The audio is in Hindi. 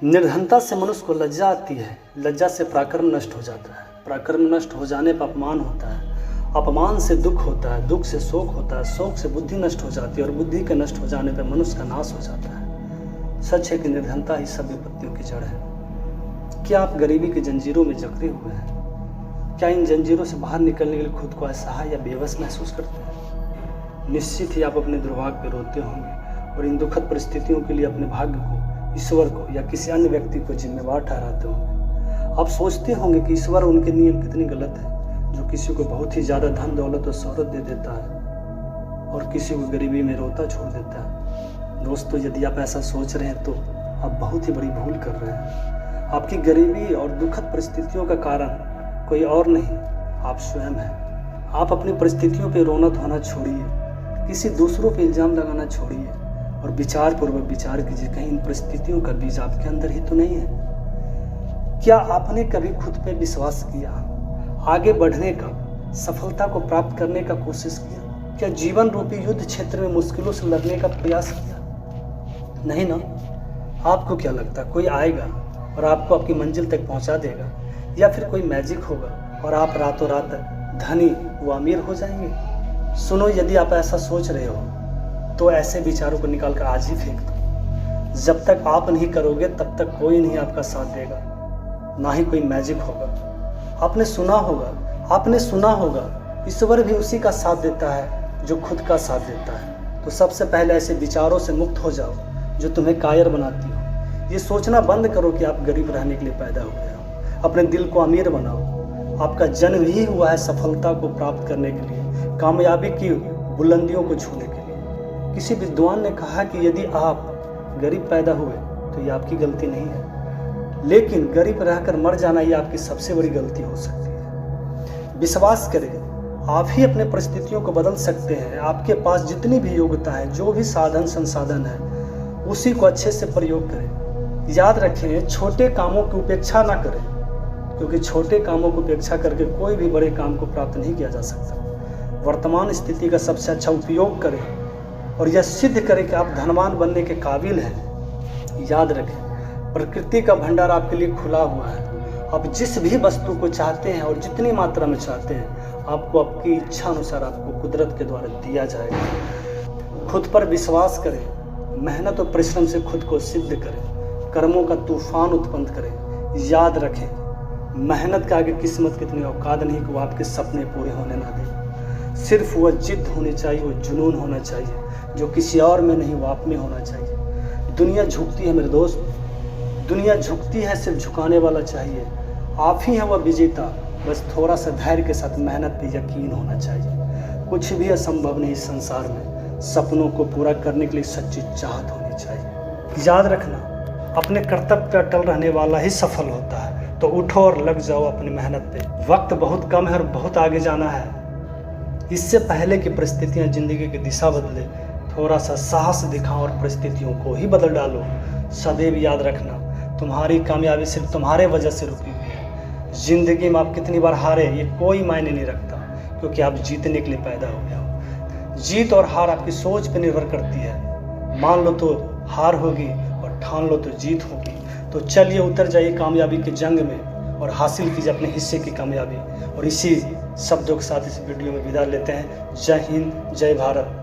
निर्धनता से मनुष्य को लज्जा आती है, लज्जा से पराक्रम नष्ट हो जाता है, पराक्रम नष्ट हो जाने पर अपमान होता है, अपमान से दुख होता है, दुख से शोक होता है, शोक से बुद्धि नष्ट हो जाती है और बुद्धि के नष्ट हो जाने पर मनुष्य का नाश हो जाता है। सच है कि निर्धनता ही सब विपत्तियों की जड़ है। क्या आप गरीबी की जंजीरों में जकड़े हुए हैं? क्या इन जंजीरों से बाहर निकलने के लिए खुद को असहाय या बेबस महसूस करते हैं? निश्चित ही आप अपने दुर्भाग्य पर रोते होंगे और इन दुखद परिस्थितियों के लिए अपने भाग्य को, ईश्वर को या किसी अन्य व्यक्ति को जिम्मेवार ठहराते होंगे। आप सोचते होंगे कि ईश्वर उनके नियम कितनी गलत है, जो किसी को बहुत ही ज़्यादा धन दौलत और शोहरत दे देता है और किसी को गरीबी में रोता छोड़ देता है। दोस्तों, यदि आप ऐसा सोच रहे हैं तो आप बहुत ही बड़ी भूल कर रहे हैं। आपकी गरीबी और दुखद परिस्थितियों का कारण कोई और नहीं, आप स्वयं हैं। आप अपनी परिस्थितियों पर रोना धोना छोड़िए, किसी दूसरों पर इल्ज़ाम लगाना छोड़िए और विचारपूर्वक विचार कीजिए, कहीं इन परिस्थितियों का बीज आपके अंदर ही तो नहीं है। क्या आपने कभी खुद पे विश्वास किया, आगे बढ़ने का, सफलता को प्राप्त करने का कोशिश किया? क्या जीवन रूपी युद्ध क्षेत्र में मुश्किलों से लड़ने का प्रयास किया? नहीं ना। आपको क्या लगता कोई आएगा और आपको आपकी मंजिल तक पहुंचा देगा, या फिर कोई मैजिक होगा और आप रातों रात धनी व अमीर हो जाएंगे? सुनो, यदि आप ऐसा सोच रहे हो तो ऐसे विचारों को निकाल कर आज ही फेंक दो। जब तक आप नहीं करोगे तब तक कोई नहीं आपका साथ देगा, ना ही कोई मैजिक होगा। आपने सुना होगा ईश्वर भी उसी का साथ देता है जो खुद का साथ देता है। तो सबसे पहले ऐसे विचारों से मुक्त हो जाओ जो तुम्हें कायर बनाती हो। ये सोचना बंद करो कि आप गरीब रहने के लिए पैदा हुए हो। अपने दिल को अमीर बनाओ। आपका जन्म ही हुआ है सफलता को प्राप्त करने के लिए, कामयाबी की बुलंदियों को छूने के लिए। किसी विद्वान ने कहा कि यदि आप गरीब पैदा हुए तो ये आपकी गलती नहीं है, लेकिन गरीब रहकर मर जाना ये आपकी सबसे बड़ी गलती हो सकती है। विश्वास करें, आप ही अपने परिस्थितियों को बदल सकते हैं। आपके पास जितनी भी योग्यता है, जो भी साधन संसाधन है, उसी को अच्छे से प्रयोग करें। याद रखें, छोटे कामों की उपेक्षा ना करें, क्योंकि छोटे कामों की उपेक्षा करके कोई भी बड़े काम को प्राप्त नहीं किया जा सकता। वर्तमान स्थिति का सबसे अच्छा उपयोग करें और यह सिद्ध करें कि आप धनवान बनने के काबिल हैं। याद रखें, प्रकृति का भंडार आपके लिए खुला हुआ है। आप जिस भी वस्तु को चाहते हैं और जितनी मात्रा में चाहते हैं, आपको आपकी इच्छा अनुसार आपको कुदरत के द्वारा दिया जाएगा। खुद पर विश्वास करें, मेहनत और परिश्रम से खुद को सिद्ध करें, कर्मों का तूफान उत्पन्न करें। याद रखें, मेहनत के आगे किस्मत की इतनी औकात नहीं कि वो आपके सपने पूरे होने ना दे। सिर्फ वह जिद होनी चाहिए, वो जुनून होना चाहिए जो किसी और में नहीं, वो आप में होना चाहिए। दुनिया झुकती है मेरे दोस्त, दुनिया झुकती है, सिर्फ झुकाने वाला चाहिए। आप ही हैं वह विजेता, बस थोड़ा सा धैर्य के साथ मेहनत पे यकीन होना चाहिए। कुछ भी असंभव नहीं इस संसार में, सपनों को पूरा करने के लिए सच्ची चाहत होनी चाहिए। याद रखना, अपने कर्तव्य पर अटल रहने वाला ही सफल होता है। तो उठो और लग जाओ अपनी मेहनत पे। वक्त बहुत कम है और बहुत आगे जाना है। इससे पहले कि परिस्थितियाँ जिंदगी की दिशा बदले, थोड़ा सा साहस दिखाओ और परिस्थितियों को ही बदल डालो। सदैव याद रखना, तुम्हारी कामयाबी सिर्फ तुम्हारे वजह से रुकी हुई है। जिंदगी में आप कितनी बार हारे ये कोई मायने नहीं रखता, क्योंकि आप जीतने के लिए पैदा हो गए हो। जीत और हार आपकी सोच पर निर्भर करती है। मान लो तो हार होगी और ठान लो तो जीत होगी। तो चलिए उतर जाइए कामयाबी के जंग में और हासिल कीजिए अपने हिस्से की कामयाबी। और इसी शब्दों के साथ इस वीडियो में विदा लेते हैं। जय हिंद, जय भारत।